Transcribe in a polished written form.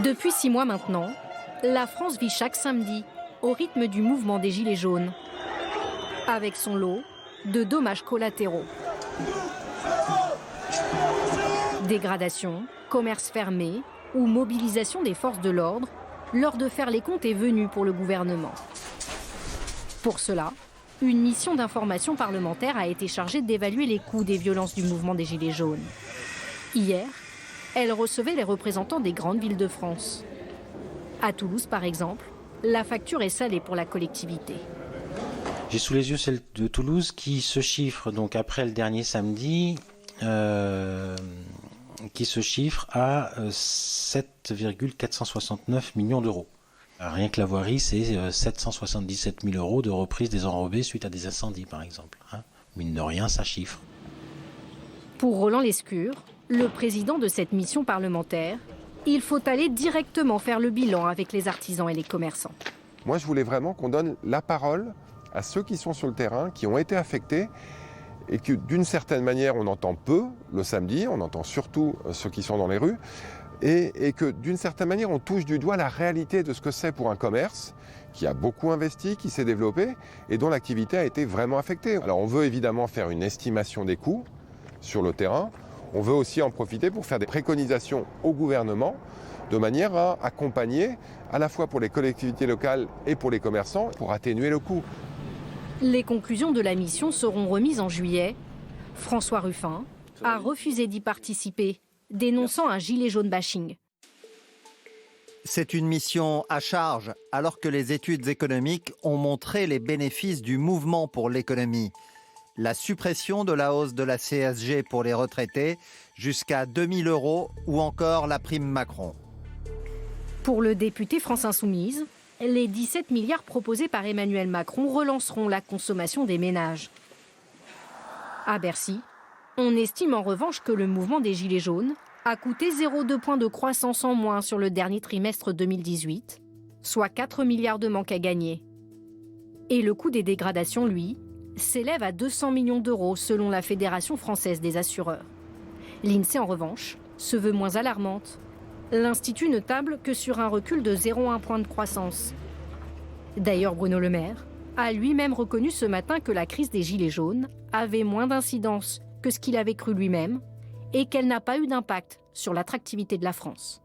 Depuis 6 mois maintenant, la France vit chaque samedi au rythme du mouvement des Gilets jaunes, avec son lot de dommages collatéraux. Dégradation, commerce fermé ou mobilisation des forces de l'ordre, l'heure de faire les comptes est venue pour le gouvernement. Pour cela, une mission d'information parlementaire a été chargée d'évaluer les coûts des violences du mouvement des Gilets jaunes. Hier, elle recevait les représentants des grandes villes de France. À Toulouse, par exemple, la facture est salée pour la collectivité. J'ai sous les yeux celle de Toulouse qui se chiffre, donc après le dernier samedi, qui se chiffre à 7,469 millions d'euros. Rien que la voirie, c'est 777 000 euros de reprise des enrobés suite à des incendies, par exemple. Mine de rien, ça chiffre. Pour Roland Lescure, le président de cette mission parlementaire, il faut aller directement faire le bilan avec les artisans et les commerçants. Moi, je voulais vraiment qu'on donne la parole à ceux qui sont sur le terrain, qui ont été affectés, et que d'une certaine manière, on entend peu le samedi, on entend surtout ceux qui sont dans les rues, et que d'une certaine manière, on touche du doigt la réalité de ce que c'est pour un commerce qui a beaucoup investi, qui s'est développé, et dont l'activité a été vraiment affectée. Alors on veut évidemment faire une estimation des coûts sur le terrain. On veut aussi en profiter pour faire des préconisations au gouvernement de manière à accompagner à la fois pour les collectivités locales et pour les commerçants pour atténuer le coût. Les conclusions de la mission seront remises en juillet. François Ruffin a refusé d'y participer, dénonçant un gilet jaune bashing. C'est une mission à charge, alors que les études économiques ont montré les bénéfices du mouvement pour l'économie. La suppression de la hausse de la CSG pour les retraités jusqu'à 2 000 € ou encore la prime Macron. Pour le député France Insoumise, les 17 milliards proposés par Emmanuel Macron relanceront la consommation des ménages. À Bercy, on estime en revanche que le mouvement des Gilets jaunes a coûté 0,2 points de croissance en moins sur le dernier trimestre 2018, soit 4 milliards de manque à gagner. Et le coût des dégradations, lui, s'élève à 200 millions d'euros selon la Fédération française des assureurs. L'INSEE, en revanche, se veut moins alarmante. L'Institut ne table que sur un recul de 0,1 point de croissance. D'ailleurs, Bruno Le Maire a lui-même reconnu ce matin que la crise des Gilets jaunes avait moins d'incidence que ce qu'il avait cru lui-même et qu'elle n'a pas eu d'impact sur l'attractivité de la France.